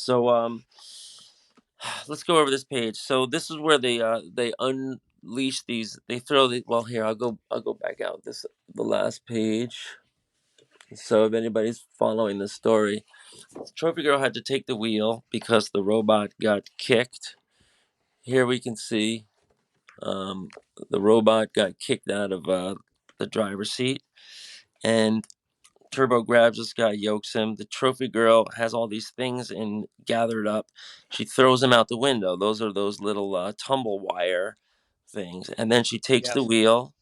So let's go over this page. So this is where they unleash these. They throw the well here. I'll go back out the last page. So if anybody's following the story, Trophy Girl had to take the wheel because the robot got kicked. Here we can see um, the robot got kicked out of the driver's seat, and Turbo grabs this guy, yokes him. The Trophy Girl has all these things and gathered up. She throws him out the window. Those are those little tumble wire things. And then she takes the Yes. wheel.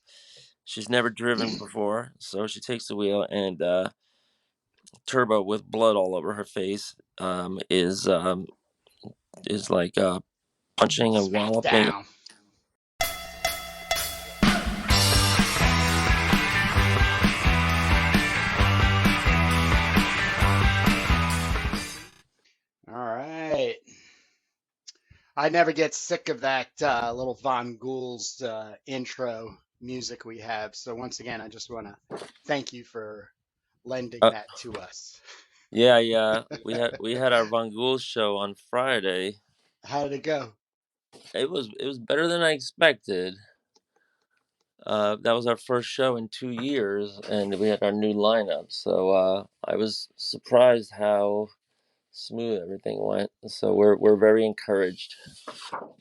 She's never driven before, so she takes the wheel, and Turbo, with blood all over her face, is like punching and walloping. Smackdown. All right. I never get sick of that little Von Ghoul's intro music we have. So once again, I just want to thank you for lending Uh, that to us. yeah. We had our Von Ghoul show on Friday. How did it go? It was better than I expected. That was our first show in 2 years, and we had our new lineup. So I was surprised how smooth everything went. So we're very encouraged.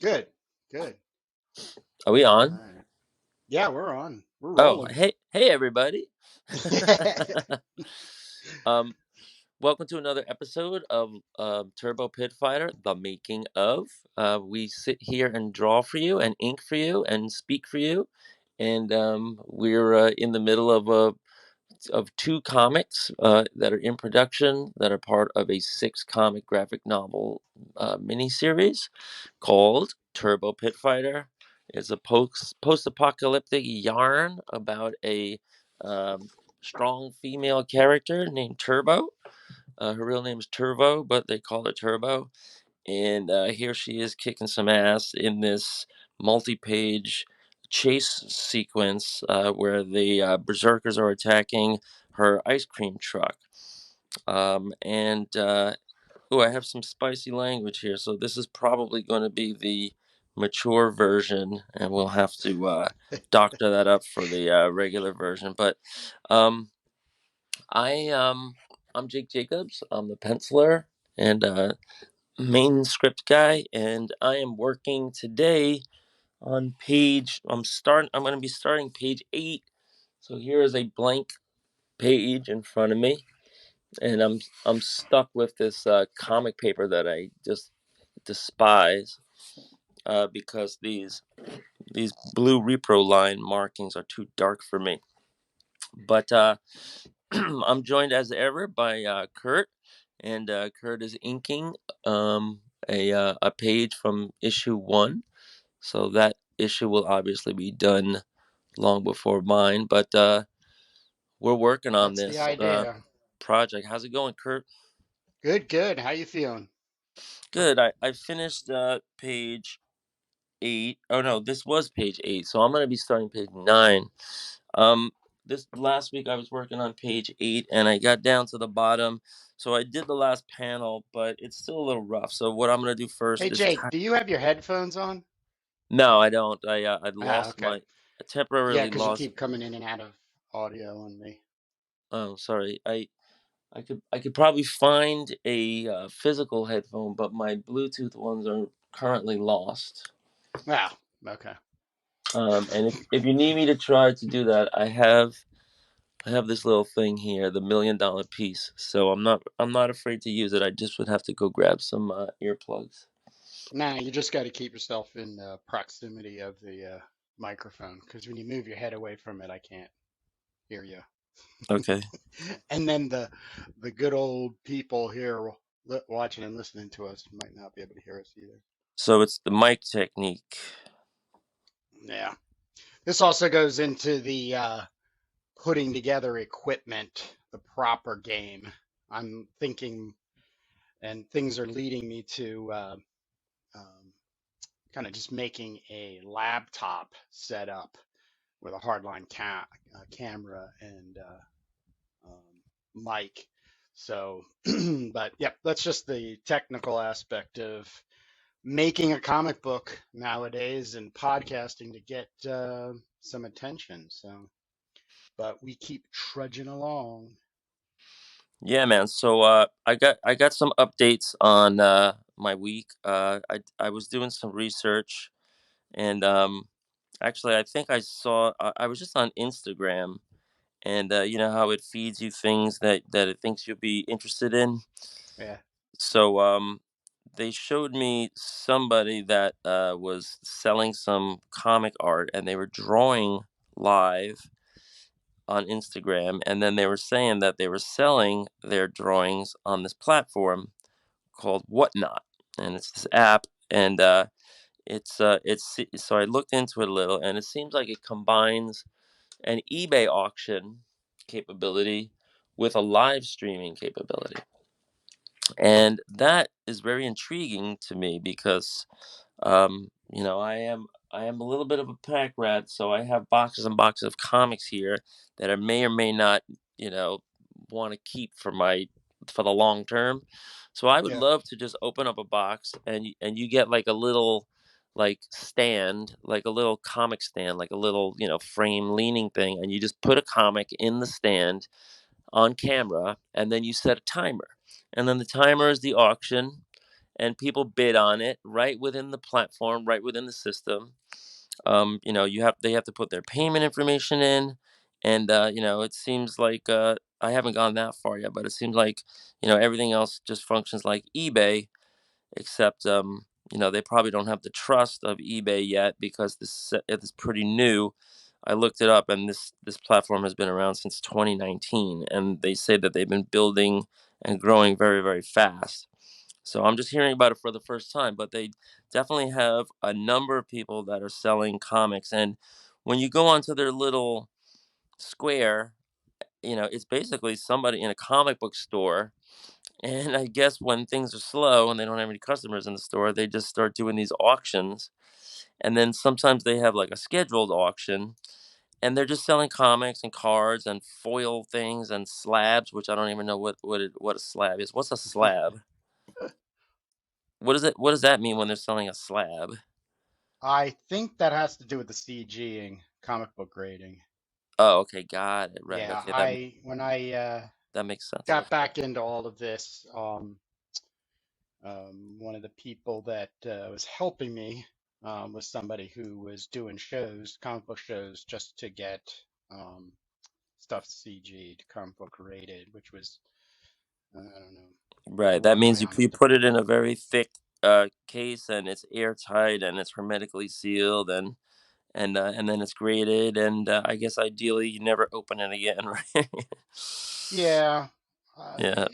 Good. Good. Are we All on? right. Yeah, we're on. We're Oh, rolling. hey everybody. um, Welcome to another episode of Turbo Pit Fighter, the making of. We sit here and draw for you, and ink for you, and speak for you, and we're in the middle of two comics that are in production that are part of a 6 comic graphic novel miniseries called Turbo Pit Fighter. It's a post-apocalyptic yarn about a um, strong female character named Turbo. Her real name is Turbo, but they call her Turbo. And here she is kicking some ass in this multi-page chase sequence where the berserkers are attacking her ice cream truck. And I have some spicy language here, so this is probably going to be the mature version, and we'll have to doctor that up for the regular version. But um, I'm Jake Jacobs. I'm the penciler and main script guy, and I am working today on page. I'm going to be starting page 8. So here is a blank page in front of me, and I'm stuck with this comic paper that I just despise because these blue repro line markings are too dark for me. But I'm joined as ever by Kurt, and Kurt is inking a page from issue 1. So that issue will obviously be done long before mine, but we're working on That's the this idea. project. How's it going, Kurt? Good, good. How you feeling? Good. I finished page 8. Oh no, this was page 8, so I'm gonna be starting page 9. Um, this last week I was working on page 8, and I got down to the bottom. So I did the last panel, but it's still a little rough. So what I'm gonna do first Hey is Jake, do you have your headphones on? no, I don't. I Ah, lost okay. I Yeah, temporarily because you lost. keep coming in and out of audio on me. Oh, sorry. I could probably find a physical headphone, but my Bluetooth ones are currently lost. Wow. Okay. And if you need me to try to do that, I have this little thing here, the $1,000,000 piece. So I'm not afraid to use it. I just would have to go grab some earplugs. Nah, you just got to keep yourself in proximity of the microphone because when you move your head away from it, I can't hear you. Okay. And then the good old people here watching and listening to us might not be able to hear us either. So it's the mic technique. Yeah. This also goes into the putting together equipment, the proper game. I'm thinking, and things are leading me to um, kind of just making a laptop setup with a hardline camera and mic. So, but yeah, that's just the technical aspect of making a comic book nowadays and podcasting to get some attention. So, but we keep trudging along. Yeah, man. So I got some updates on my week. I was doing some research, and actually I think I was just on Instagram, and you know how it feeds you things that it thinks you'll be interested in. Yeah. So they showed me somebody that was selling some comic art, and they were drawing live on Instagram, and then they were saying that they were selling their drawings on this platform called Whatnot, and it's this app, and so I looked into it a little, and it seems like it combines an eBay auction capability with a live streaming capability, and that is very intriguing to me because you know, I am a little bit of a pack rat, so I have boxes and boxes of comics here that I may or may not, you know, want to keep for the long term. So I would Yeah. love to just open up a box, and you get like a little like stand, like a little comic stand, like a little, you know, frame leaning thing, and you just put a comic in the stand on camera, and then you set a timer. And then the timer is the auction, and people bid on it right within the platform, right within the system. You know, they have to put their payment information in, and you know, it seems like I haven't gone that far yet, but it seems like you know everything else just functions like eBay, except you know they probably don't have the trust of eBay yet because it is pretty new. I looked it up, and this platform has been around since 2019, and they say that they've been building and growing very very fast. So I'm just hearing about it for the first time, but they definitely have a number of people that are selling comics. And when you go onto their little square, you know, it's basically somebody in a comic book store. And I guess when things are slow and they don't have any customers in the store, they just start doing these auctions. And then sometimes they have like a scheduled auction, and they're just selling comics and cards and foil things and slabs, which I don't even know what a slab is. What's a slab? What does that mean when they're selling a slab? I think that has to do with the CGing, comic book grading. Oh, okay, got it. Right. Yeah, Okay, I when I that makes sense. got back into all of this, one of the people that was helping me was somebody who was doing shows, comic book shows, just to get um, stuff CG'd, comic book rated, which was, I don't know, Right. That work means around you it. put it in a very thick case, and it's airtight and it's hermetically sealed, and then it's graded, and I guess ideally you never open it again, right? Yeah, Yeah.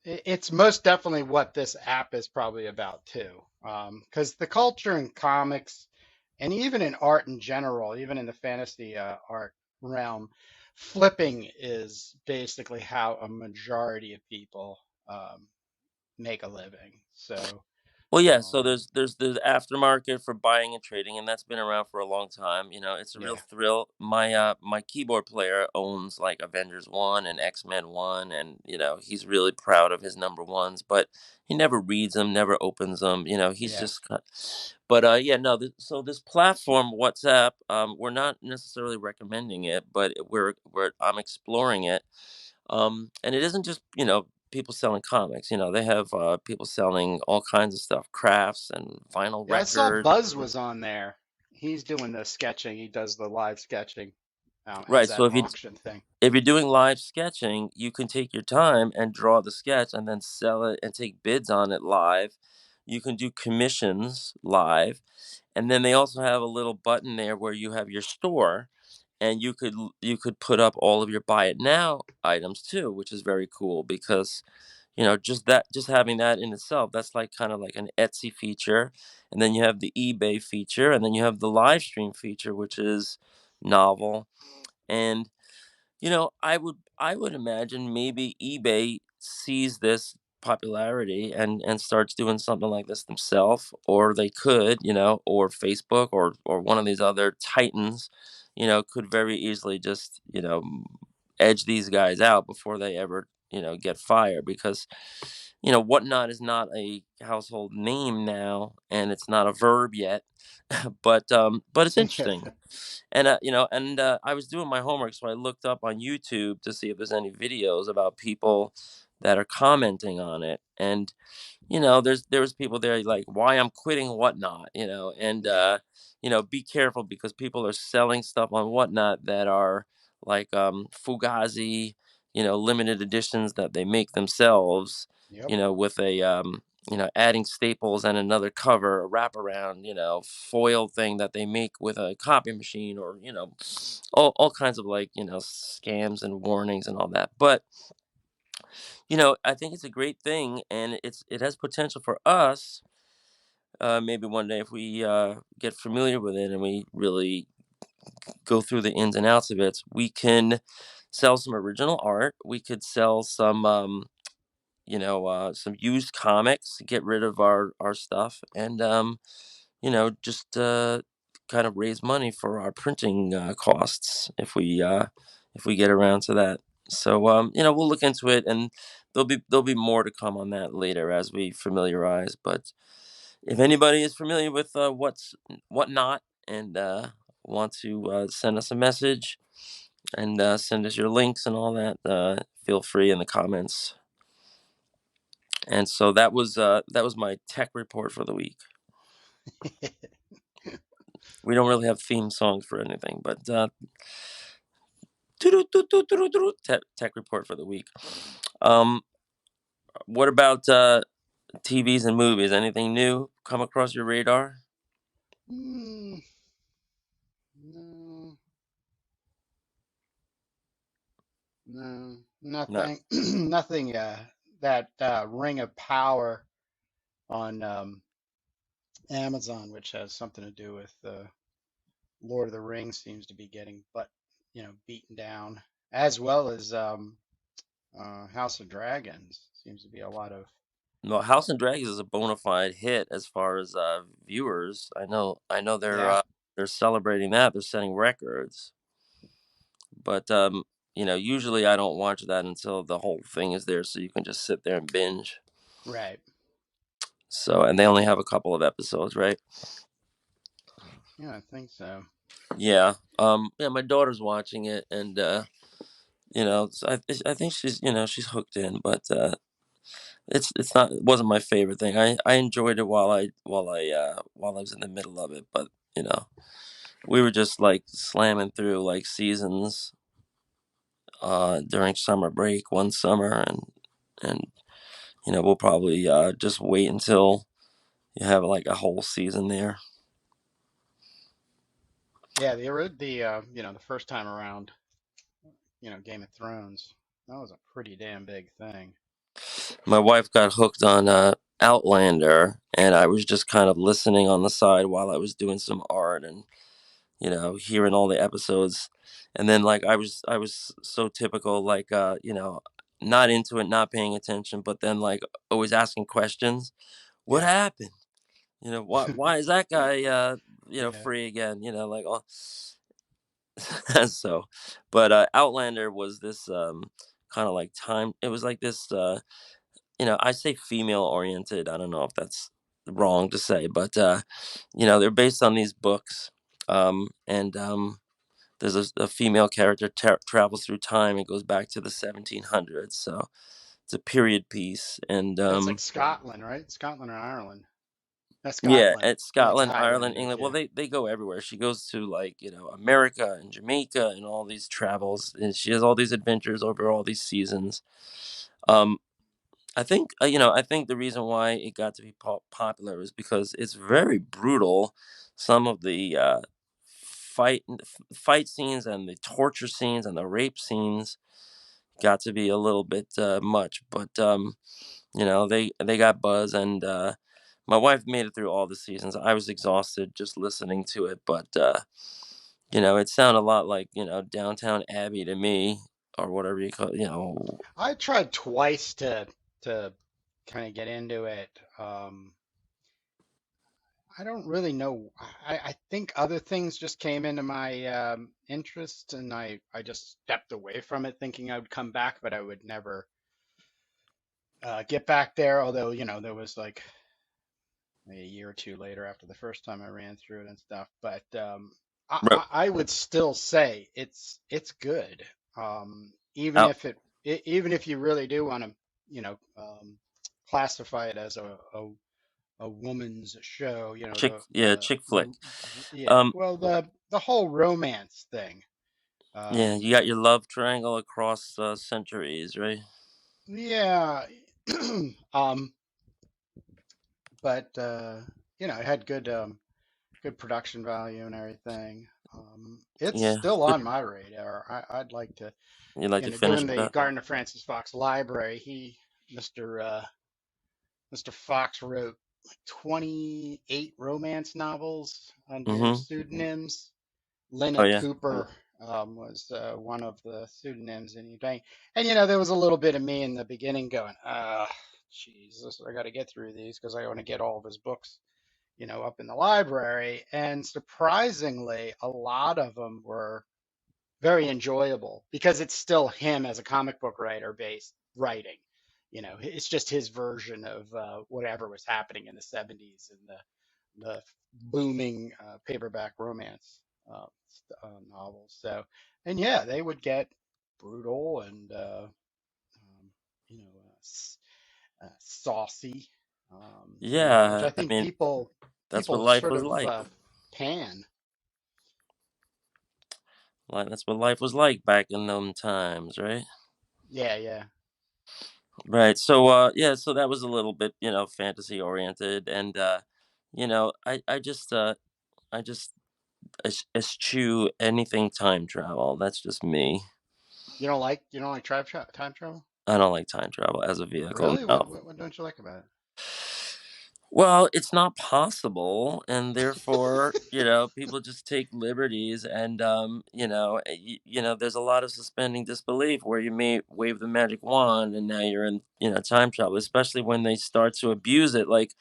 it's most definitely what this app is probably about too. Because the culture in comics and even in art in general, even in the fantasy art realm, flipping is basically how a majority of people make a living. So, Well, yeah. So um, there's the aftermarket for buying and trading, and that's been around for a long time. You know, it's a real yeah, thrill. My keyboard player owns like Avengers 1 and X-Men 1, and you know he's really proud of his number ones, but he never reads them, never opens them. You know, he's yeah. just. But yeah, no. So this platform, WhatsApp, we're not necessarily recommending it, but I'm exploring it, and it isn't just you know people selling comics. You know, they have people selling all kinds of stuff, crafts and vinyl Yeah, I saw records. Buzz was on there. He's doing the sketching. He does the live sketching. Has Right. So that auction thing. if you're doing live sketching, you can take your time and draw the sketch and then sell it and take bids on it live. You can do commissions live, and then they also have a little button there where you have your store, and you could put up all of your buy it now items too, which is very cool because you know just having that in itself, that's like kind of like an Etsy feature, and then you have the eBay feature, and then you have the live stream feature, which is novel. And you know, I would imagine maybe eBay sees this popularity and starts doing something like this themselves, or they could, you know, or Facebook or one of these other titans, you know, could very easily just, you know, edge these guys out before they ever get fired because whatnot is not a household name now, and it's not a verb yet. But it's interesting. And I was doing my homework, so I looked up on YouTube to see if there's any videos about people that are commenting on it. And there was people there like, why I'm quitting whatnot, and Yeah. be careful because people are selling stuff on whatnot that are like fugazi, limited editions that they make themselves, Yep. with a adding staples and another cover, a wraparound, foil thing that they make with a copy machine, or all kinds of like scams and warnings and all that. But I think it's a great thing, and it has potential for us. Maybe one day, if we get familiar with it and we really go through the ins and outs of it, we can sell some original art. We could sell some used comics, get rid of our stuff, and just kind of raise money for our printing costs if we get around to that. So we'll look into it, and there'll be more to come on that later as we familiarize. But if anybody is familiar with what not, and want to send us a message and send us your links and all that, feel free in the comments. And so that was my tech report for the week. We don't really have theme songs for anything, but tech report for the week. Um, what about TVs and movies? Anything new come across your radar? Mm, no, no, No. nothing, nothing. That Ring of Power on Amazon, which has something to do with Lord of the Rings, seems to be getting beaten down, as well as House of Dragons. Seems to be a lot of Well, House and Dragons is a bona fide hit as far as viewers. I know yeah, they're celebrating that. They're setting records. But usually I don't watch that until the whole thing is there, so you can just sit there and binge. right. So, and they only have a couple of episodes, right? Yeah, I think so. Yeah. Yeah, my daughter's watching it, and I think she's hooked in, but it wasn't my favorite thing. I enjoyed it while I was in the middle of it, but you know we were just like slamming through like seasons during summer break one summer, and we'll probably just wait until you have like a whole season there. Yeah, the first time around, Game of Thrones, that was a pretty damn big thing. My wife got hooked on Outlander, and I was just kind of listening on the side while I was doing some art, and hearing all the episodes. And then like I was so typical, like not into it, not paying attention, but then like always asking questions. What Yeah, happened? Why is that guy yeah, free again? Like, oh. So, but Outlander was this kind of like time. It was like this I say female oriented. I don't know if that's wrong to say, but they're based on these books. And there's a female character travels through time and goes back to the 1700s. So it's a period piece. And it's like Scotland, right? Scotland or Ireland? That's yeah, Scotland. it's Yeah, the Scotland, Ireland, Highlanders. England. Well, Yeah, they go everywhere. She goes to like America and Jamaica and all these travels, and she has all these adventures over all these seasons. Um, I think the reason why it got to be popular is because it's very brutal. Some of the fight scenes and the torture scenes and the rape scenes got to be a little bit much, but they got buzz, and my wife made it through all the seasons. I was exhausted just listening to it, but it sounded a lot like Downtown Abbey to me, or whatever you call it. I tried twice to kind of get into it. I don't really know. I think other things just came into my interest, and I just stepped away from it, thinking I would come back, but I would never. get back there. Although there was like a year or two later after the first time I ran through it and stuff. But Ro- I would still say it's good. Even Out, if even if you really do want to, classify it as a woman's show, yeah, chick flick. yeah, Um, well, the whole romance thing. yeah, you Um, got your love triangle across centuries, right? yeah, um, but it had good production value and everything. It's Yeah, still good. on my radar. I'd like to, You like to finish doing it the up? Gardner Francis Fox Library. Mr. Fox wrote like 28 romance novels under Mm-hmm. pseudonyms. Oh Lena yeah, Cooper was one of the pseudonyms, and there was a little bit of me in the beginning going, Jesus, I got to get through these because I want to get all of his books, up in the library. And surprisingly, a lot of them were very enjoyable because it's still him as a comic book writer based writing. It's just his version of whatever was happening in the 70s and the booming paperback romance uh, novels. So, and yeah, they would get brutal and you know saucy, which yeah. I I think mean, that's what people life sort was of like. pan. Like that's what life was like back in them times, right? Yeah, yeah. Right. So yeah, so that was a little bit, fantasy oriented and I just eschew anything time travel. That's just me. You don't like time travel? I don't like time travel as a vehicle. Really? No. What don't you like about Well, it's not possible, and therefore, people just take liberties, and there's a lot of suspending disbelief where you may wave the magic wand, and now you're in, time travel. Especially when they start to abuse it, like,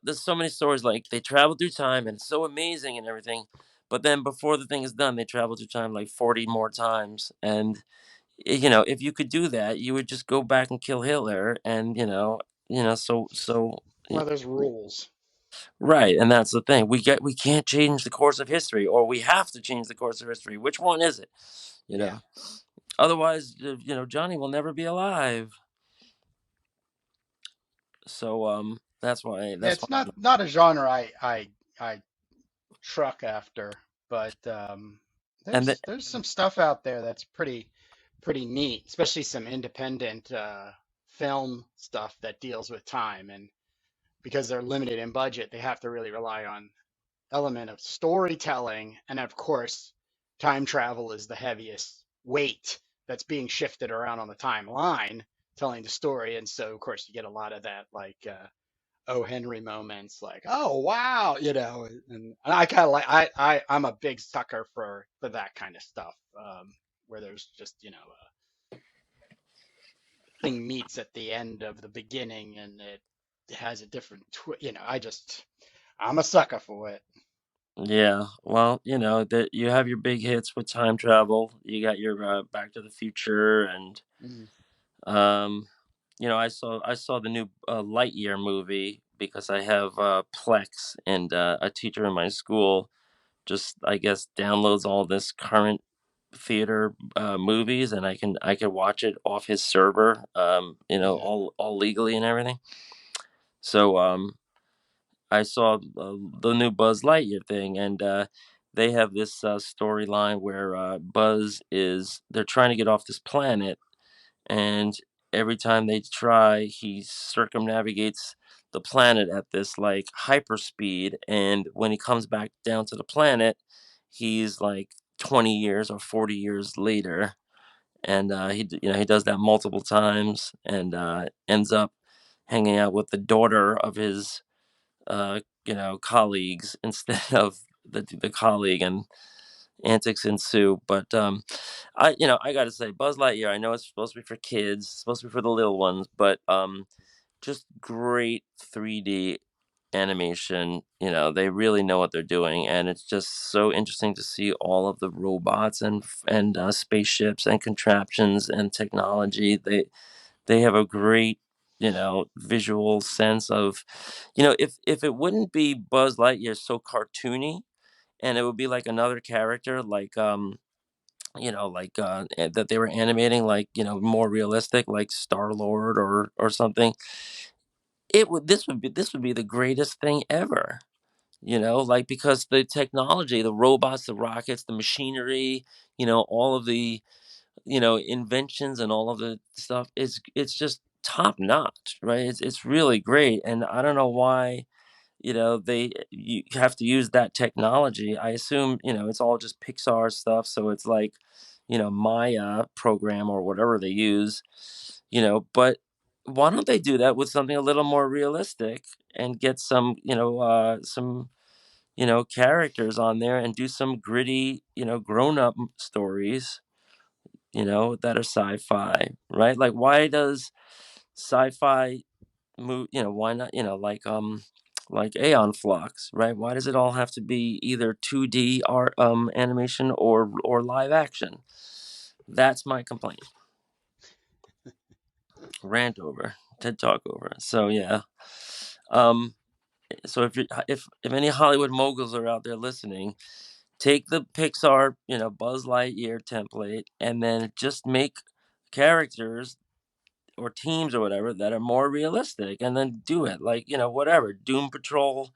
there's so many stories like they travel through time, and it's so amazing and everything, but then before the thing is done, they travel through time like 40 more times, and if you could do that, you would just go back and kill Hitler, and so. it? Well, there's rules. Right, and that's the thing. We can't change the course of history, or we have to change the course of history. Which one is it? You Yeah. know. Otherwise, Johnny will never be alive. So that's why Yeah, that's it's why. not a genre I truck after, but And the, there's some stuff out there that's pretty neat, especially some independent film stuff that deals with time. And because they're limited in budget, they have to really rely on element of storytelling. And of course, time travel is the heaviest weight that's being shifted around on the timeline, telling the story. And so, of course, you get a lot of that, like O. Henry moments, like, oh wow, and I kind of like I'm a big sucker for that kind of stuff, where there's just thing meets at the end of the beginning and it has a different I'm a sucker for it. yeah, well, that you have your big hits with time travel. You got your Back to the Future, and Mm, um, I saw the new Lightyear movie because I have Plex, and a teacher in my school just I guess downloads all this current theater movies, and I can watch it off his server, yeah, all legally and everything. So I saw the new Buzz Lightyear thing, and they have this storyline where Buzz is they're trying to get off this planet, and every time they try, he circumnavigates the planet at this like hyperspeed, and when he comes back down to the planet, he's like 20 years or 40 years later, and he does that multiple times, and ends up hanging out with the daughter of his colleagues instead of the colleague, and antics ensue. But I gotta say, Buzz Lightyear. I know it's supposed to be for kids, it's supposed to be for the little ones, but just great 3D animation. They really know what they're doing, and it's just so interesting to see all of the robots and spaceships and contraptions and technology. They have a great. visual sense of, if it wouldn't be Buzz Lightyear so cartoony, and it would be like another character, like that they were animating, like more realistic, like Star Lord or something. This would be the greatest thing ever. Like, because the technology, the robots, the rockets, the machinery, all of the inventions and all of the stuff, it's just top notch, right? It's really great, and I don't know why they you have to use that technology. I assume it's all just Pixar stuff, so it's like Maya program or whatever they use, but why don't they do that with something a little more realistic and get some characters on there and do some gritty grown up stories that are sci-fi, right? Like, why does sci-fi why not, like Aeon Flux, right? Why does it all have to be either 2D art animation or live action? That's my complaint. Rant over, TED Talk over. So yeah. Um so if any Hollywood moguls are out there listening, take the Pixar, Buzz Lightyear template and then just make characters or teams or whatever that are more realistic, and then do it like whatever Doom Patrol,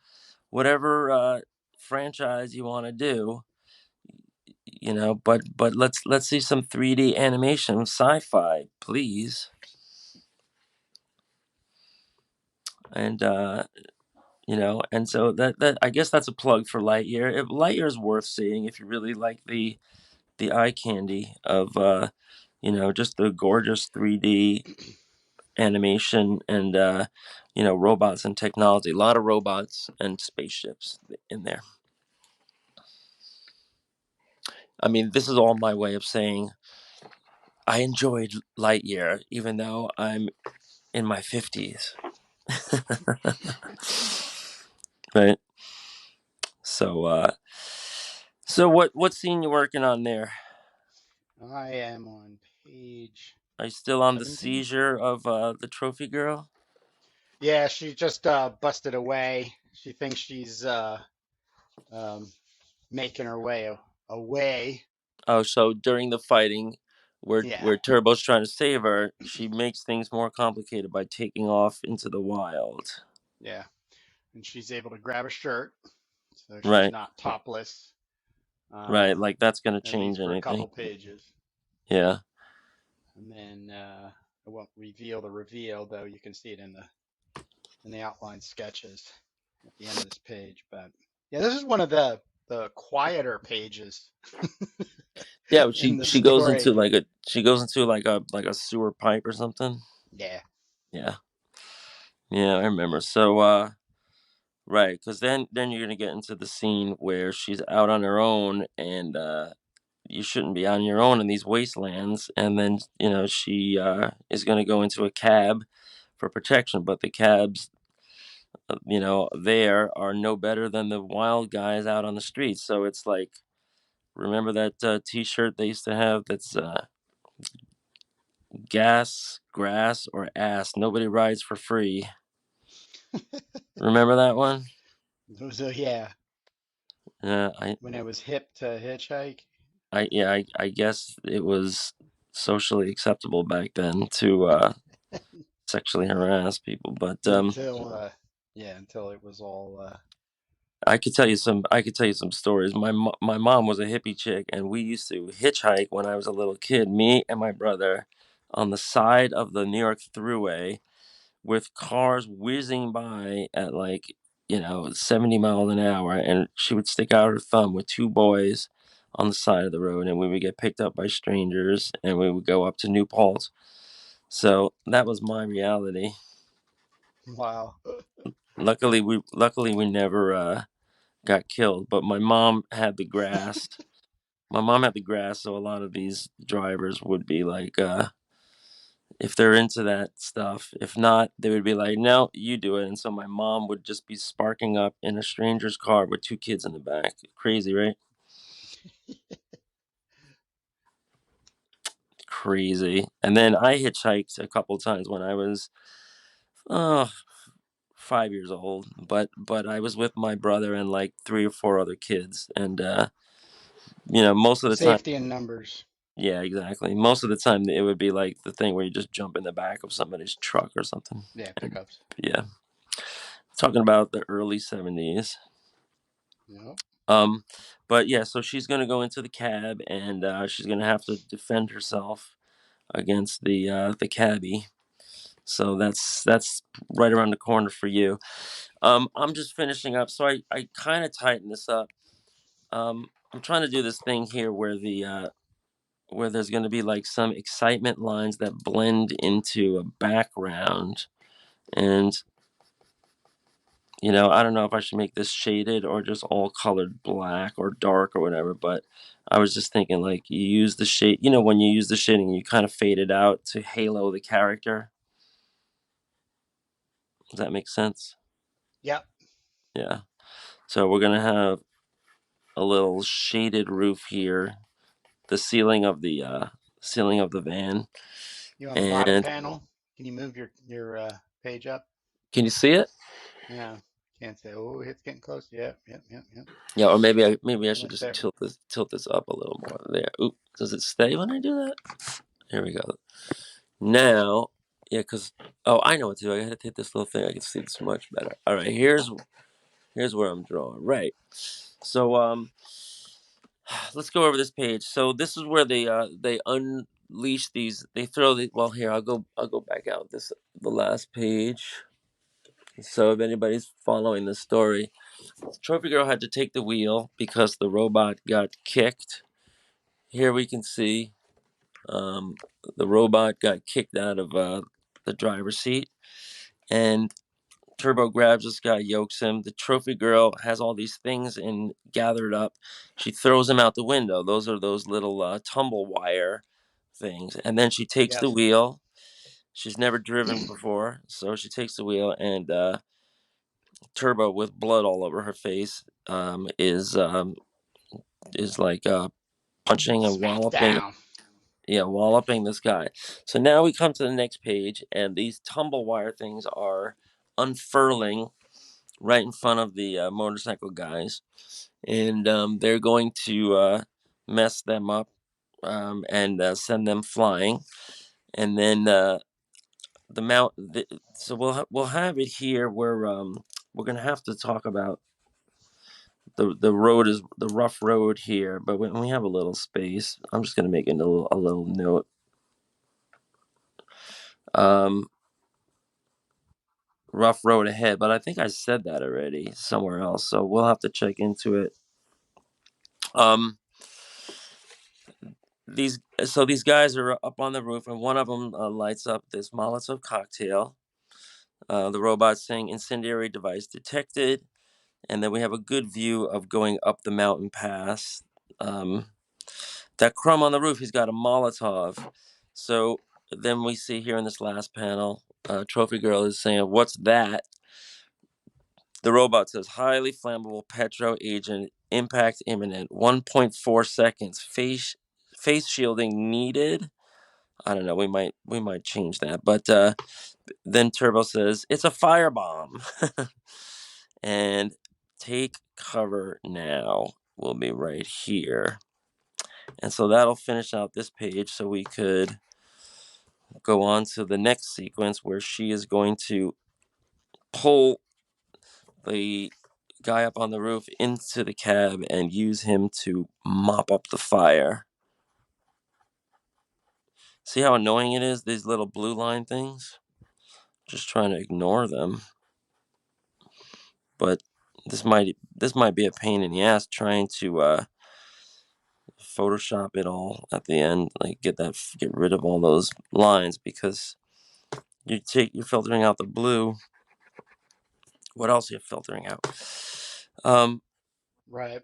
whatever franchise you want to do, but let's see some 3D animation sci-fi, please. And and so that I guess that's a plug for Lightyear. Lightyear is worth seeing if you really like the eye candy of just the gorgeous 3D animation and robots and technology. A lot of robots and spaceships in there. I mean, this is all my way of saying I enjoyed Lightyear, even though I'm in my 50s. Right. So, what scene you working on there? I am on page Are you still on the 17. seizure of the trophy girl? Yeah, she just busted away. She thinks she's um, making her way away. Oh, so during the fighting, where Yeah, where Turbo's trying to save her, she makes things more complicated by taking off into the wild. yeah. And she's able to grab a shirt, so she's Right, not topless, right. um, Like, that's gonna at change least for a anything. couple pages. Yeah. And then I won't reveal the reveal, though you can see it in the outline sketches at the end of this page. But yeah, this is one of the quieter pages Yeah, but in she the she goes story. into like a sewer pipe or something. Yeah. Yeah. Yeah, I remember. So right, because then you're gonna get into the scene where she's out on her own, and you shouldn't be on your own in these wastelands, and then she is gonna go into a cab for protection, but the cabs there are no better than the wild guys out on the streets. So it's like, remember that T-shirt they used to have that's gas, grass, or ass. Nobody rides for free. Remember that one? So yeah, Yeah, when it was hip to hitchhike I guess it was socially acceptable back then to sexually harass people, but until yeah, until it was all I could tell you some stories. My mom was a hippie chick, and we used to hitchhike when I was a little kid. Me and my brother on the side of the New York Thruway with cars whizzing by at like 70 miles an hour, and she would stick out her thumb with two boys on the side of the road, and we would get picked up by strangers, and we would go up to New Paltz. So that was my reality. wow. Luckily we never got killed, but my mom had the grass. My mom had the grass, so a lot of these drivers would be like, if they're into that stuff. If not, they would be like, no, you do it. And so my mom would just be sparking up in a stranger's car with two kids in the back. Crazy, right? Crazy. And then I hitchhiked a couple times when I was uh 5 years old, but I was with my brother and like three or four other kids, and most of the time, Safety in numbers. yeah, exactly. Most of the time, it would be like the thing where you just jump in the back of somebody's truck or something. Yeah, And pickups. yeah, talking about the early '70s. Yep. Um, but yeah, so she's gonna go into the cab, and she's gonna have to defend herself against the cabbie. So that's right around the corner for you. I'm just finishing up, so I kind of tighten this up. I'm trying to do this thing here where there's going to be like some excitement lines that blend into a background, and I don't know if I should make this shaded or just all colored black or dark or whatever, but I was just thinking like you use the shade, when you use the shading, you kind of fade it out to halo the character. Does that make sense? Yep. Yeah. So we're gonna have a little shaded roof here, the ceiling of the van, You on the bottom and panel? Can you move your page up? can you see it? Yeah. Can't say. Oh, it's getting close. Yep. Yep. Yep. Yep. Yeah, or maybe I should Almost just there. tilt this up a little more. There. Oop, does it stay when I do that? Here we go. Now, yeah, because I know what to do. I gotta hit this little thing. I can see this much better. All right, here's where I'm drawing. Right. So let's go over this page. So this is where they unleash these. They throw the. Well, here I'll go back out the last page. So if anybody's following the story, Trophy Girl had to take the wheel because the robot got kicked. Here we can see um, the robot got kicked out of the driver's seat, and Turbo grabs this guy, yokes him. The Trophy Girl has all these things and gathered up. She throws him out the window. Those are those little tumble wire things, and then she takes the Yes. wheel. She's never driven before, so she takes the wheel, and Turbo, with blood all over her face, is like punching and walloping, Smackdown. yeah, walloping this guy. So now we come to the next page, and these tumble wire things are unfurling right in front of the motorcycle guys, and they're going to mess them up, and send them flying. And then so we'll have it here where we're gonna have to talk about the road is the rough road here, but when we have a little space, I'm just gonna make it a little note. Um, Rough road ahead, but I think I said that already somewhere else, so we'll have to check into it. Um, these guys are up on the roof, and one of them lights up this Molotov cocktail. The robot saying "incendiary device detected," and then we have a good view of going up the mountain pass. Um, that crumb on the roof, he's got a Molotov. So then we see here in this last panel, Trophy Girl is saying, "What's that?" The robot says, "Highly flammable petro agent, impact imminent, 1.4 seconds, face shielding needed." I don't know. We might change that, but then Turbo says, "It's a firebomb," and take cover now. We'll be right here, and so that'll finish out this page. So we could go on to the next sequence where she is going to pull the guy up on the roof into the cab and use him to mop up the fire. See how annoying it is, these little blue line things? Just trying to ignore them. But this might be a pain in the ass trying to Photoshop it all at the end, like get rid of all those lines because you're filtering out the blue. What else are you filtering out? Um, Right.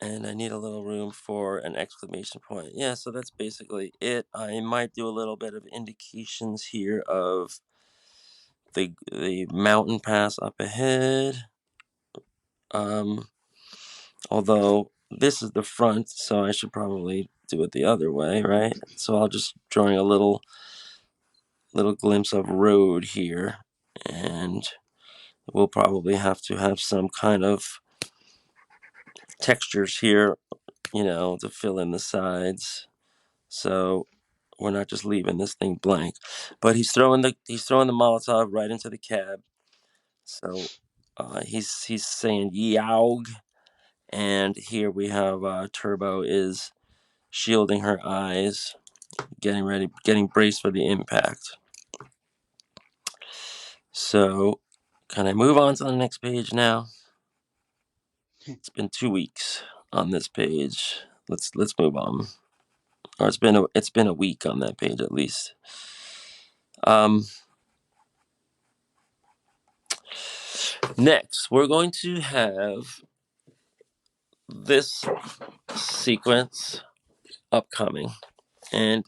and I need a little room for an exclamation point. Yeah, so that's basically it. I might do a little bit of indications here of the mountain pass up ahead. Um, Although this is the front, so I should probably do it the other way, right? So I'll just drawing a little little glimpse of road here, and we'll probably have to have some kind of textures here, to fill in the sides. So we're not just leaving this thing blank. But he's throwing the Molotov right into the cab. So he's saying Yaug, and here we have Turbo is shielding her eyes, getting ready, getting braced for the impact. So can I move on to the next page now? It's been 2 weeks on this page. Let's move on. Or it's been a week on that page at least. Um, Next, we're going to have this sequence upcoming, and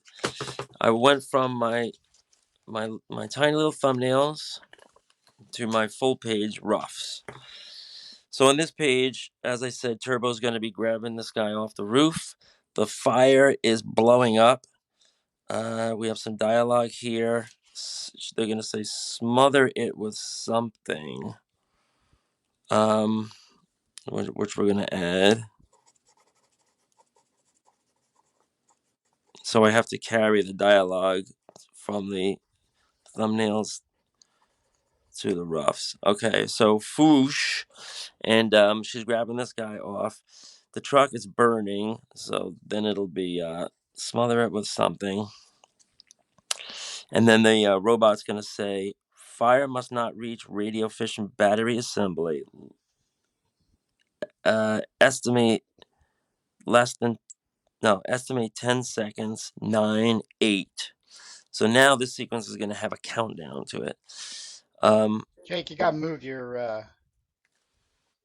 I went from my tiny little thumbnails to my full page roughs. So on this page, as I said, Turbo's going to be grabbing this guy off the roof. The fire is blowing up. We have some dialogue here. They're going to say, "Smother it with something," um, which we're going to add. So I have to carry the dialogue from the thumbnails to the roughs. Okay, so Foosh, and she's grabbing this guy off. The truck is burning, so then it'll be smother it with something. And then the robot's going to say, "Fire must not reach radio fission battery assembly. Estimate less than, no, estimate 10 seconds, 9, 8." So now this sequence is going to have a countdown to it. Jake, you gotta move your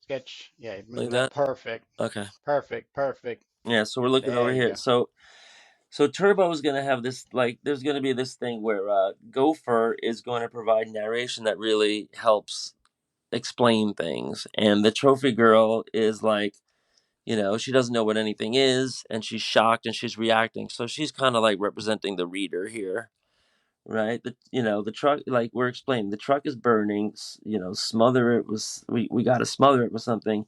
sketch. Yeah, move Like it up. that. Perfect. Okay. Perfect. Perfect. Yeah. So we're looking There over you here. go. So Turbo is going to have this, like, there's going to be this thing where Gopher is going to provide narration that really helps explain things, and the trophy girl is like, she doesn't know what anything is, and she's shocked and she's reacting. So she's kind of like representing the reader here, right? The truck, like we're explaining, the truck is burning. Smother it was we got to smother it with something,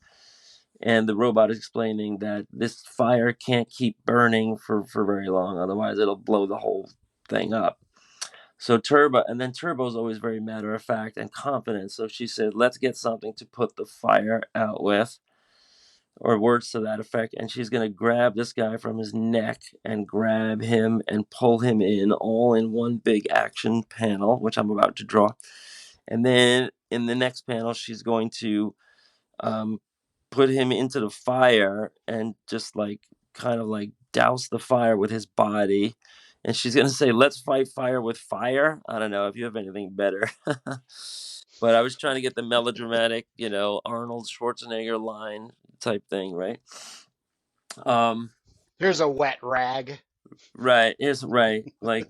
and the robot is explaining that this fire can't keep burning for very long, otherwise it'll blow the whole thing up. So Turbo's always very matter of fact and confident. So she said, "Let's get something to put the fire out with," or words to that effect. And she's going to grab this guy from his neck and grab him and pull him in, all in one big action panel, which I'm about to draw. And then in the next panel, she's going to um, put him into the fire and just like kind of like douse the fire with his body. And she's going to say, "Let's fight fire with fire." I don't know if you have anything better. But I was trying to get the melodramatic, Arnold Schwarzenegger line type thing, right? Um, Here's a wet rag. right, is right. Like,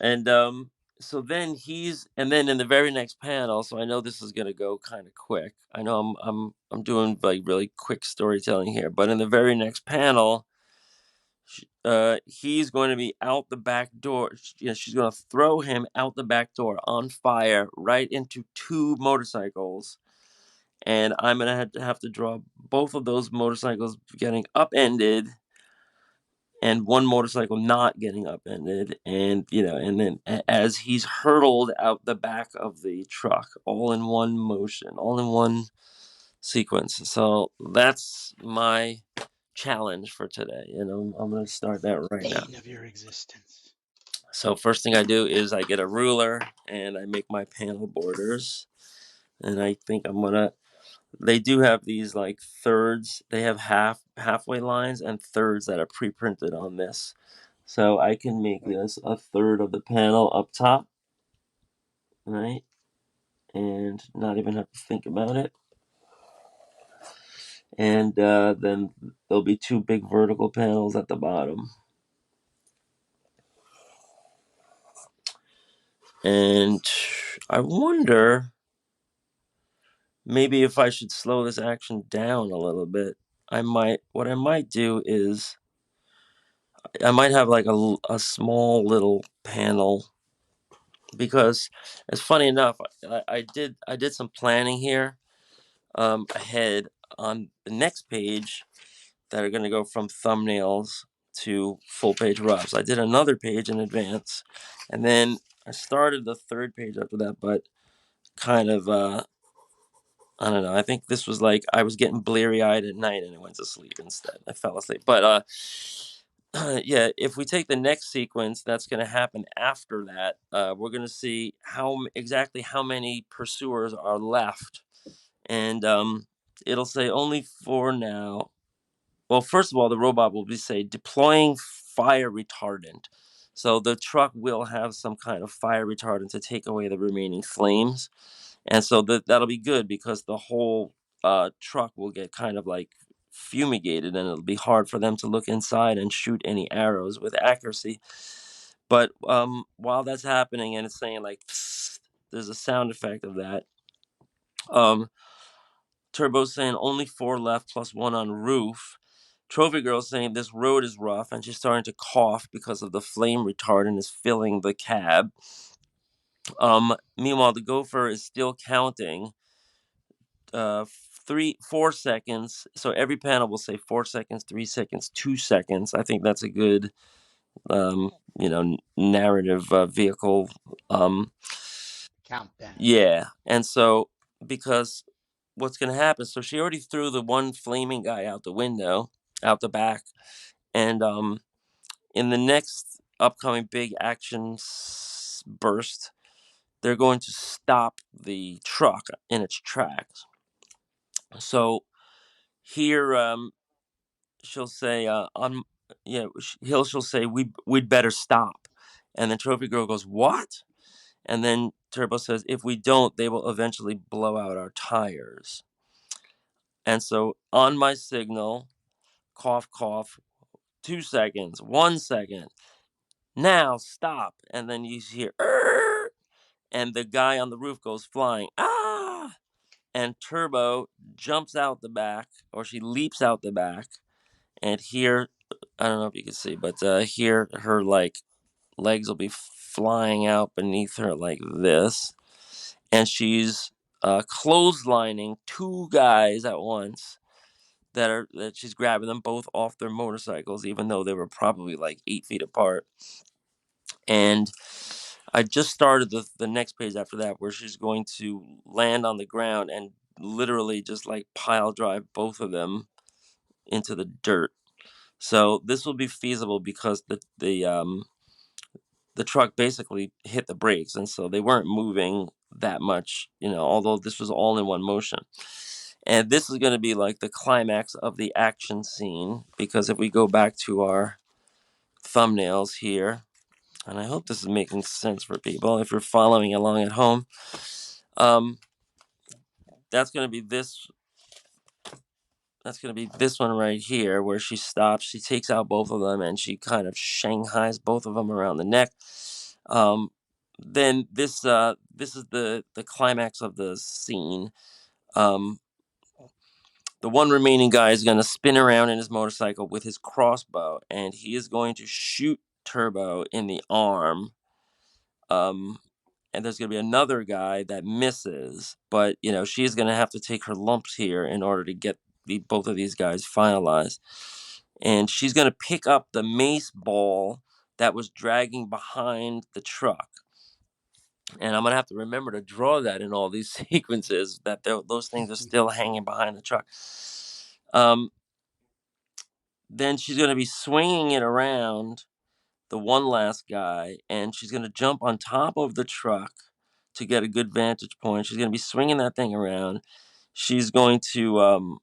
and so then in the very next panel, so I know this is gonna go kind of quick. I know I'm doing like really quick storytelling here, but in the very next panel, he's going to be out the back door. She's going to throw him out the back door on fire right into two motorcycles, and I'm gonna have to draw both of those motorcycles getting upended and one motorcycle not getting upended, and then as he's hurtled out the back of the truck, all in one motion, all in one sequence. So that's my challenge for today, and I'm gonna start that right now. Bane of your existence. So first thing I do is I get a ruler and I make my panel borders, and I think I'm gonna they do have these like thirds. They have halfway lines and thirds that are pre-printed on this. So I can make this a third of the panel up top, right? And not even have to think about it. And then there'll be two big vertical panels at the bottom. And I wonder maybe if I should slow this action down a little bit. What I might do is I might have like a small little panel because it's funny enough. I did some planning here ahead on the next page that are going to go from thumbnails to full page roughs. I did another page in advance, and then I started the third page after that, but kind of I don't know. I think this was like I was getting bleary eyed at night and I went to sleep instead. I fell asleep. But yeah, if we take the next sequence, that's going to happen after that. We're going to see exactly how many pursuers are left, and it'll say only four now. Well, first of all, the robot will be say deploying fire retardant. So the truck will have some kind of fire retardant to take away the remaining flames, and so that'll be good because the whole truck will get kind of like fumigated, and it'll be hard for them to look inside and shoot any arrows with accuracy. But while that's happening, and it's saying like, psst, there's a sound effect of that. Um, Turbo's saying only four left plus one on roof. Trophy Girl's saying this road is rough, and she's starting to cough because of the flame retardant is filling the cab. Meanwhile, the Gopher is still counting. 4 seconds. So every panel will say 4 seconds, 3 seconds, 2 seconds. I think that's a good, narrative vehicle. Um, Countdown. yeah, and so because what's going to happen? So she already threw the one flaming guy out the window, out the back, and in the next upcoming big action burst, they're going to stop the truck in its tracks. So here, she'll say, on yeah, she'll say we'd better stop, and then Trophy Girl goes what? And then Turbo says if we don't, they will eventually blow out our tires. And so on my signal, cough cough, 2 seconds, 1 second, now stop, and then you hear "Arr!" and the guy on the roof goes flying ah, and Turbo jumps out the back, or she leaps out the back, and here I don't know if you can see, but here her like legs will be flying out beneath her like this, and she's clotheslining two guys at once that she's grabbing them both off their motorcycles, even though they were probably like 8 feet apart. And I just started the next page after that, where she's going to land on the ground and literally just like pile drive both of them into the dirt. So this will be feasible because the truck basically hit the brakes, and so they weren't moving that much, although this was all in one motion. And this is going to be like the climax of the action scene, because if we go back to our thumbnails here, and I hope this is making sense for people if you're following along at home, um, that's going to be this. That's going to be this one right here, where she stops, she takes out both of them, and she kind of shanghais both of them around the neck. Um, then this is the climax of the scene. Um, the one remaining guy is going to spin around in his motorcycle with his crossbow, and he is going to shoot Turbo in the arm. Um, and there's going to be another guy that misses, but she's going to have to take her lumps here in order to get both of these guys finalized. And she's going to pick up the mace ball that was dragging behind the truck. And I'm gonna have to remember to draw that in all these sequences, that those things are still hanging behind the truck. Um, then she's gonna be swinging it around the one last guy, and she's gonna jump on top of the truck to get a good vantage point. She's gonna be swinging that thing around. She's going to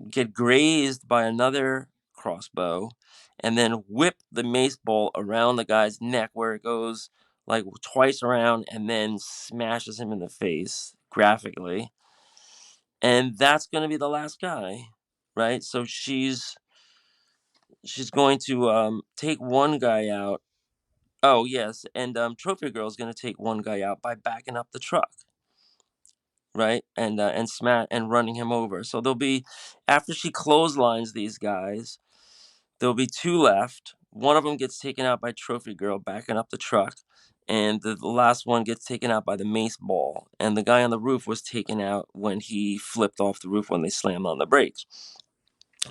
get grazed by another crossbow, and then whip the mace ball around the guy's neck, where it goes like twice around and then smashes him in the face graphically. And that's going to be the last guy, right? So she's going to take one guy out. Oh yes, and Trophy Girl is going to take one guy out by backing up the truck, right? And smash and running him over. So there'll be, after she clotheslines these guys, there'll be two left. one of them gets taken out by Trophy Girl backing up the truck, and the last one gets taken out by the mace ball. And the guy on the roof was taken out when he flipped off the roof when they slammed on the brakes.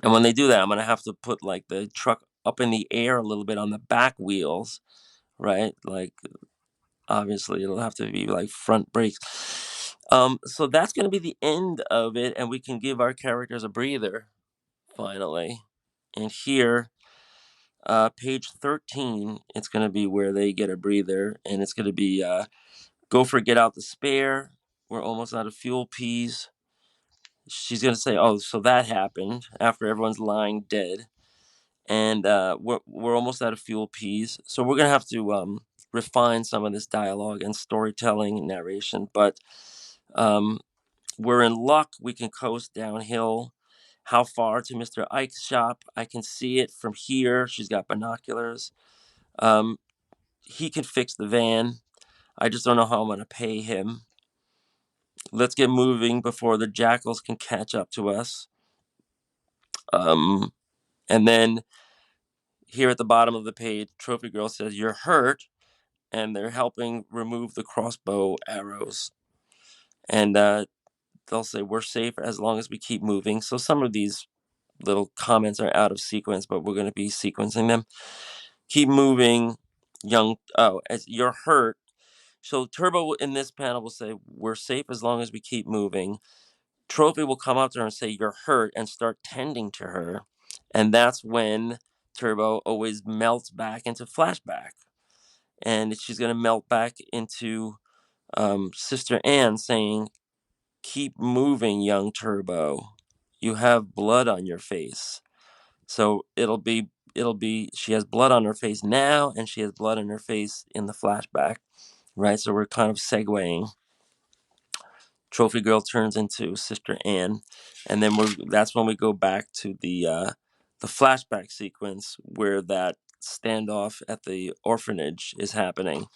And when they do that, I'm gonna have to put like the truck up in the air a little bit on the back wheels, right? Like obviously it'll have to be like front brakes. So that's gonna be the end of it, and we can give our characters a breather finally. And here, page 13, it's gonna be where they get a breather, and it's gonna be Gopher get out the spare. We're almost out of fuel peas. She's gonna say, "Oh, so that happened after everyone's lying dead." And we're almost out of fuel peas, so we're gonna have to refine some of this dialogue and storytelling and narration. But um, we're in luck; we can coast downhill. How far to Mr. Ike's shop? I can see it from here. She's got binoculars. Um, he can fix the van. I just don't know how I'm gonna pay him. Let's get moving before the jackals can catch up to us. Um, and then here at the bottom of the page, Trophy Girl says, "You're hurt," and they're helping remove the crossbow arrows. And they'll say, "We're safe as long as we keep moving." So some of these little comments are out of sequence, but we're going to be sequencing them. Keep moving, young. Oh, as you're hurt. So Turbo in this panel will say, "We're safe as long as we keep moving." Trophy will come up to her and say, "You're hurt," and start tending to her. And that's when Turbo always melts back into flashback. And she's going to melt back into Sister Anne saying, "Keep moving, young Turbo. You have blood on your face." So it'll be she has blood on her face now, and she has blood on her face in the flashback, right? So we're kind of segueing. Trophy Girl turns into Sister Anne, and then that's when we go back to the flashback sequence where that standoff at the orphanage is happening,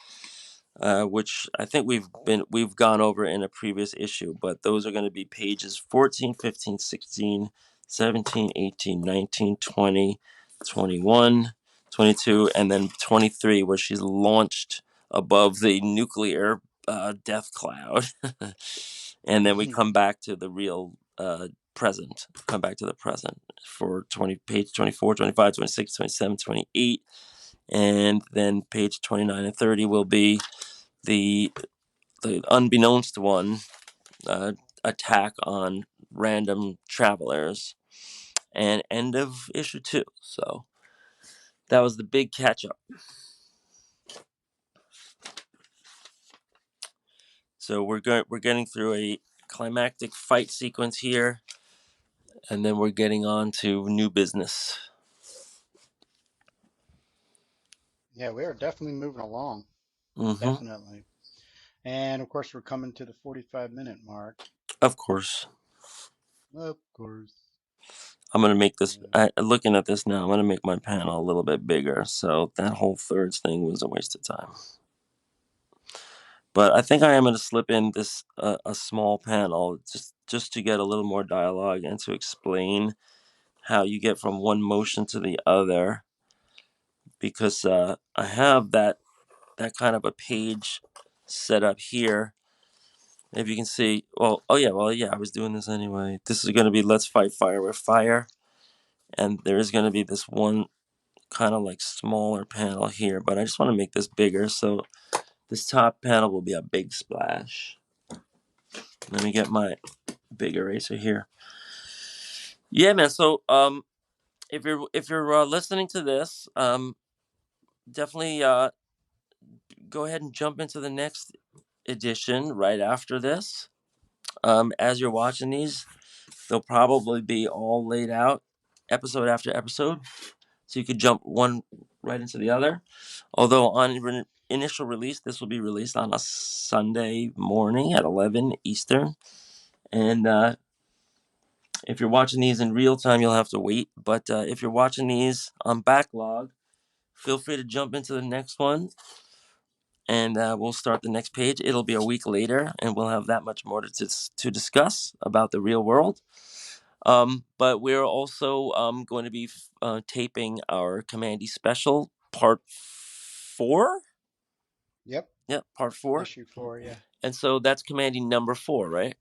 which I think we've gone over in a previous issue, but those are going to be pages 14, 15, 16, 17, 18, 19, 20, 21, 22, and then 23, where she's launched above the nuclear death cloud. And then we come back to the real present, come back to the present for 20, page 24, 25, 26, 27, 28. And then page 29 and 30 will be the the unbeknownst one uh, attack on random travelers, and end of issue 2. So that was the big catch up. So we're getting through a climactic fight sequence here, and then we're getting on to new business. Yeah, we are definitely moving along. Hmm. Definitely. And of course, we're coming to the 45-minute mark. Of course, Of course. I'm gonna make this. Yeah. Looking at this now, I'm gonna make my panel a little bit bigger. So that whole thirds thing was a waste of time. But I think I am going to slip in this a small panel just to get a little more dialogue and to explain how you get from one motion to the other, because I have that kind of a page set up here. If you can see, well, I was doing this anyway. This is going to be "Let's Fight Fire with Fire," and there is going to be this one kind of like smaller panel here, but I just want to make this bigger, so this top panel will be a big splash. Let me get my big eraser here. Yeah, man. So, if you're listening to this, definitely go ahead and jump into the next edition right after this. As you're watching these, they'll probably be all laid out, episode after episode, so you could jump one right into the other. Although on initial release, this will be released on a Sunday morning at 11 Eastern, and if you're watching these in real time, you'll have to wait. But if you're watching these on backlog, feel free to jump into the next one, and we'll start the next page. It'll be a week later, and we'll have that much more to discuss about the real world. But we're also going to be taping our Commandy special part 4. Yep. Yeah, part 4. Issue 4. Yeah. And so that's Commandy number 4, right?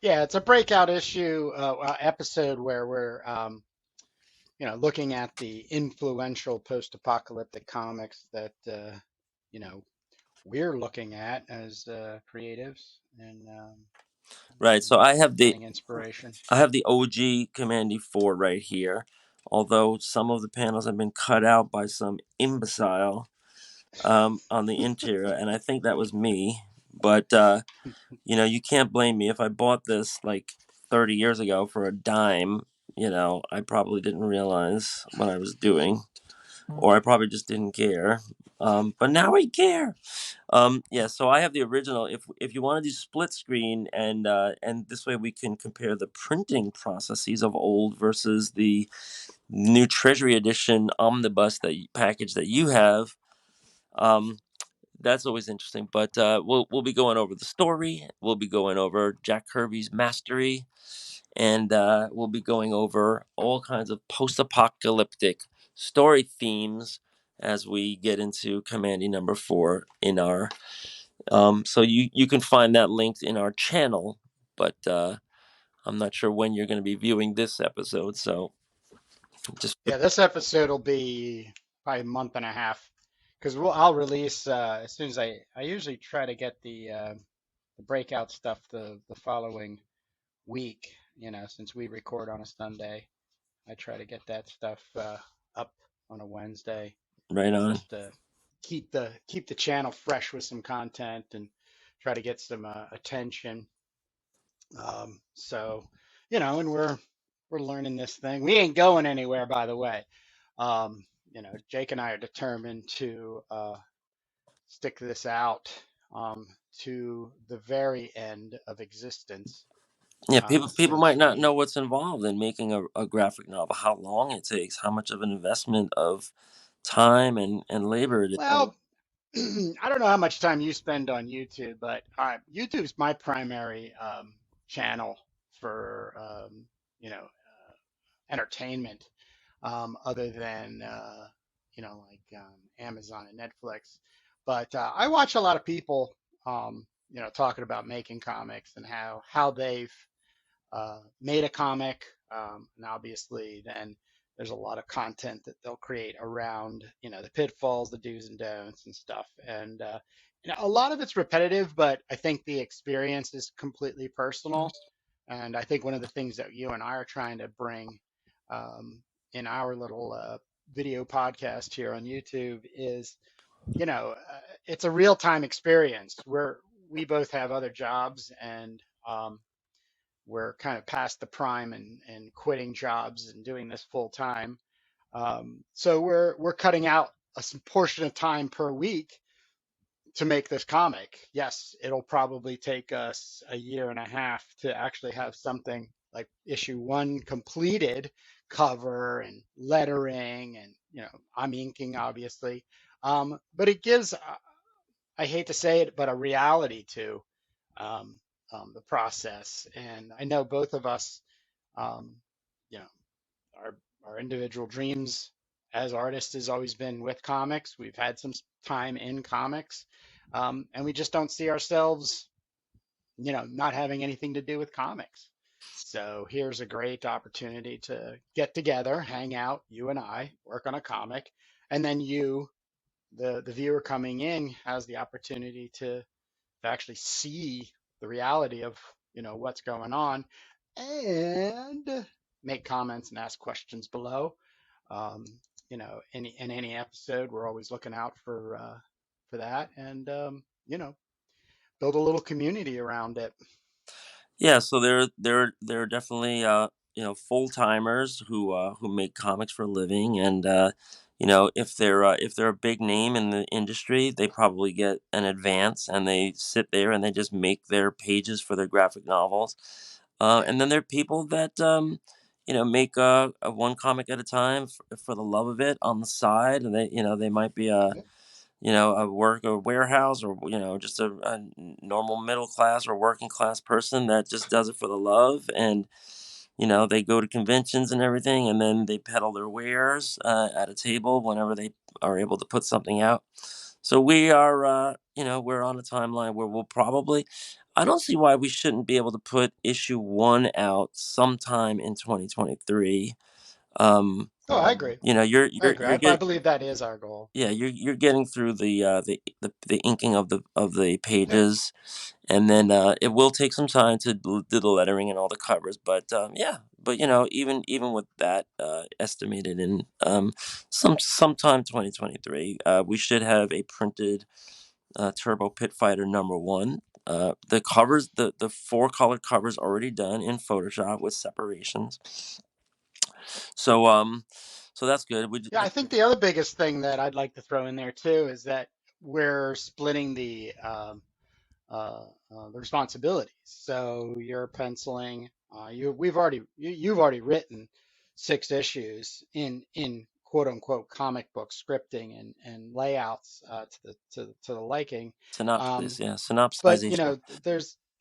Yeah. It's a breakout issue episode where we're looking at the influential post-apocalyptic comics that you know we're looking at as creatives and Right. So getting inspiration. I have the OG Commandy 4 right here. Although some of the panels have been cut out by some imbecile on the interior, and I think that was me. But you can't blame me if I bought this like 30 years ago for a dime. I probably didn't realize what I was doing, or I probably just didn't care. But now I care. Yeah, so I have the original. If you want to do split screen, and this way we can compare the printing processes of old versus the new Treasury Edition omnibus package that you have. Um, that's always interesting. But we'll be going over the story. We'll be going over Jack Kirby's mastery, and we'll be going over all kinds of post-apocalyptic story themes as we get into Commandy number 4 in our. So you can find that linked in our channel, but I'm not sure when you're going to be viewing this episode. So just Yeah, this episode will be probably a month and a half because I'll release as soon as I usually try to get the breakout stuff the following week. Since we record on a Sunday, I try to get that stuff up on a Wednesday, right on. just to keep the channel fresh with some content and try to get some attention. And we're learning this thing. We ain't going anywhere, by the way. Jake and I are determined to stick this out to the very end of existence. Yeah, people Since might not know we, what's involved in making a graphic novel, how long it takes, how much of an investment of time and labor it is. well, I don't know how much time you spend on YouTube, but YouTube's my primary channel for entertainment, other than Amazon and Netflix. But I watch a lot of people, talking about making comics and how they've made a comic, and obviously then there's a lot of content that they'll create around the pitfalls, the do's and don'ts and stuff. And a lot of it's repetitive, but I think the experience is completely personal. And I think one of the things that you and I are trying to bring um, in our little video podcast here on YouTube is, it's a real time experience where we both have other jobs and we're kind of past the prime and quitting jobs and doing this full time. So we're cutting out a portion of time per week to make this comic. Yes, it'll probably take us a year and a half to actually have something like issue 1 completed, cover and lettering, and I'm inking obviously. But it gives, I hate to say it, but a reality to um, the process. And I know both of us, um, you know, our individual dreams as artists has always been with comics. We've had some time in comics, and we just don't see ourselves, not having anything to do with comics. So here's a great opportunity to get together, hang out, you and I, work on a comic, and then the viewer coming in, has the opportunity to actually see the reality of what's going on and make comments and ask questions below. um, in any episode we're always looking out for that, and build a little community around it. Yeah, so there are definitely full timers who make comics for a living, and if they're a big name in the industry, they probably get an advance, and they sit there and they just make their pages for their graphic novels. Yep. And then there are people that make a one comic at a time for the love of it on the side, and they might be Yep. a work or warehouse, or just a normal middle class or working class person that just does it for the love. And they go to conventions and everything, and then they peddle their wares at a table whenever they are able to put something out. So we are, we're on a timeline where we'll probably. I don't see why we shouldn't be able to put issue one out sometime in 2023. Um, Oh, I agree. you know, you're I you're agree. you're I get believe that is our goal. yeah, you're getting through the inking of the Yep. pages, and then it will take some time to do the lettering and all the covers. But yeah, but even with that estimated in sometime 2023, we should have a printed Turbo Pit Fighter #1. The covers, the four color covers already done in Photoshop with separations. So so that's good. Yeah, I think the other biggest thing that I'd like to throw in there too is that we're splitting the responsibilities. So you're penciling. You've already written 6 issues in quote unquote comic book scripting and layouts to the liking. synopsis, Um, yeah, but synopsization.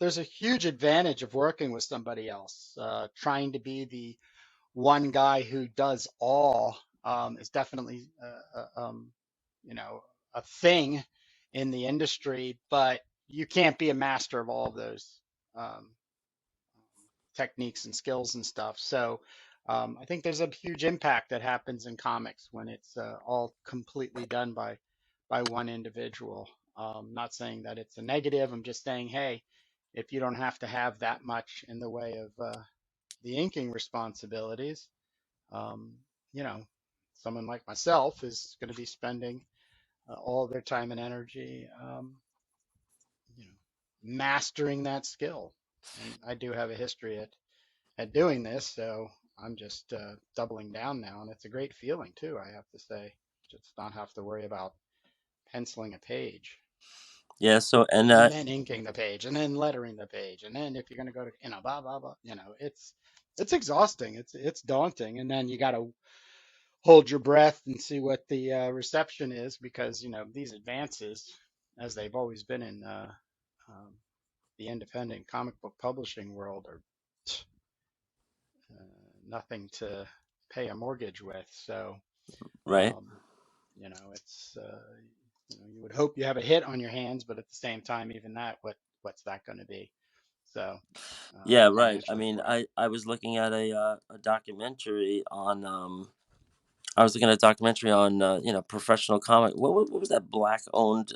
there's a huge advantage of working with somebody else. Trying to be the one guy who does all is definitely you know a thing in the industry, but you can't be a master of all of those um, techniques and skills and stuff. So I think there's a huge impact that happens in comics when it's all completely done by one individual. Not saying that it's a negative. I'm just saying, hey, if you don't have to have that much in the way of the inking responsibilities, um, you know, someone like myself is going to be spending all their time and energy, you know, mastering that skill. And I do have a history at doing this, so I'm just doubling down now, and it's a great feeling too. I have to say, just not have to worry about penciling a page Yeah. So and and then inking the page and then lettering the page, and then if you're going to go to blah blah blah, it's exhausting. It's daunting, and then you got to hold your breath and see what the reception is because these advances, as they've always been in um, the independent comic book publishing world, are uh, nothing to pay a mortgage with. So right. um, it's you would hope you have a hit on your hands, but at the same time, even that, what's that going to be? So Yeah, right. I financially mean, for you. I was looking at a documentary on I was looking at a documentary on professional comic. What was that black owned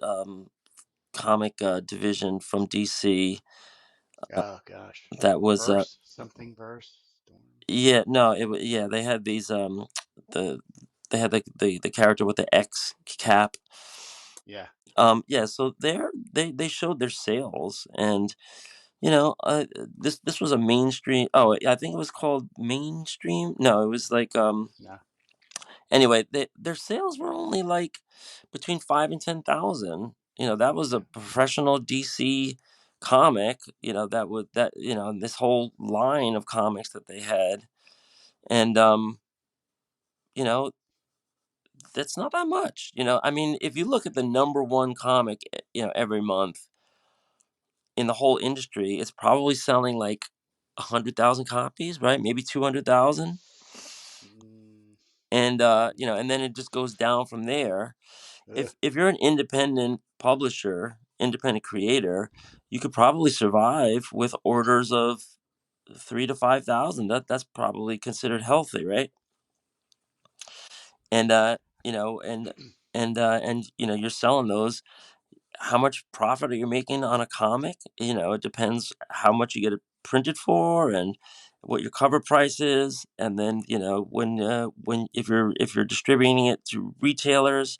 comic division from DC Oh gosh, that was verse storm. yeah, no, yeah, they had these the they had the character with the X cap. Yeah, Yeah, so they showed their sales, and this was a mainstream. Oh, I think it was called mainstream. No, it was like no, anyway, their sales were only like between 5 and 10,000. That was a yeah. professional DC comic. This whole line of comics that they had, and you know that's not that much. I mean, if you look at the #1 comic, every month in the whole industry, it's probably selling like 100,000 copies, right? Maybe 200,000. Mm, And yeah. and then it just goes down from there. Ugh. If you're an independent publisher, independent creator, you could probably survive with orders of 3 to 5,000. That's probably considered healthy, right? And you're selling those. How much profit are you making on a comic? It depends how much you get it printed for and what your cover price is, and then when if you're distributing it to retailers,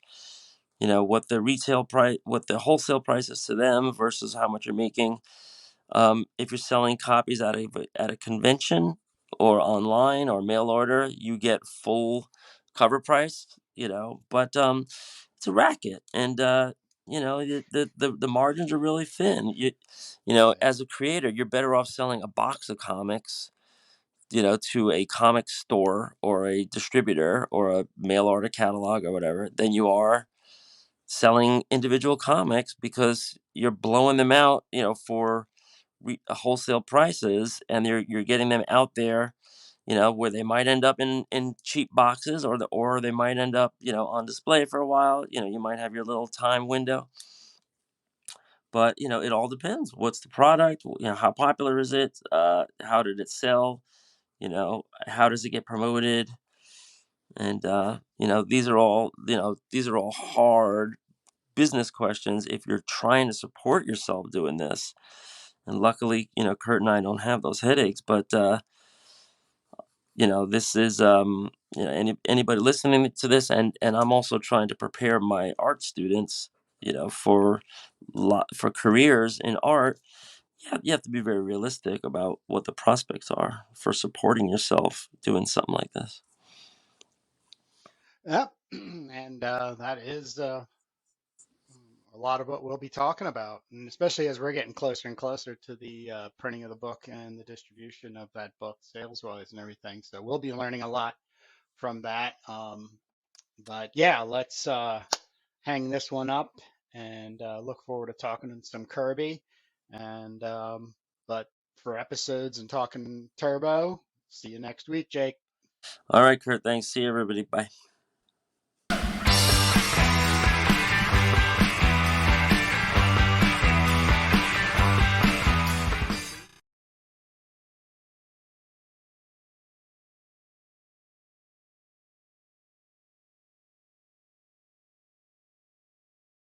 what the retail price, what the wholesale price is to them versus how much you're making. If you're selling copies at a convention or online or mail order, you get full cover price. But it's a racket, and the margins are really thin. Yeah. As a creator, you're better off selling a box of comics, to a comic store or a distributor or a mail order catalog or whatever, than you are selling individual comics because you're blowing them out, for wholesale prices, and you're getting them out there. where they might end up in cheap boxes, or they might end up, on display for a while. You might have your little time window, but it all depends. What's the product? How popular is it? How did it sell? How does it get promoted? And these are all hard business questions if you're trying to support yourself doing this. And luckily, Kurt and I don't have those headaches. But this is anybody listening to this, and I'm also trying to prepare my art students, for for careers in art. Yeah, you have to be very realistic about what the prospects are for supporting yourself doing something like this. Yep. And that is a lot of what we'll be talking about, and especially as we're getting closer and closer to the printing of the book and the distribution of that book, sales wise and everything. So we'll be learning a lot from that. But yeah, let's hang this one up and look forward to talking to some Kirby. And but for episodes and talking Turbo, see you next week, Jake. All right, Kurt. Thanks. See you, everybody. Bye.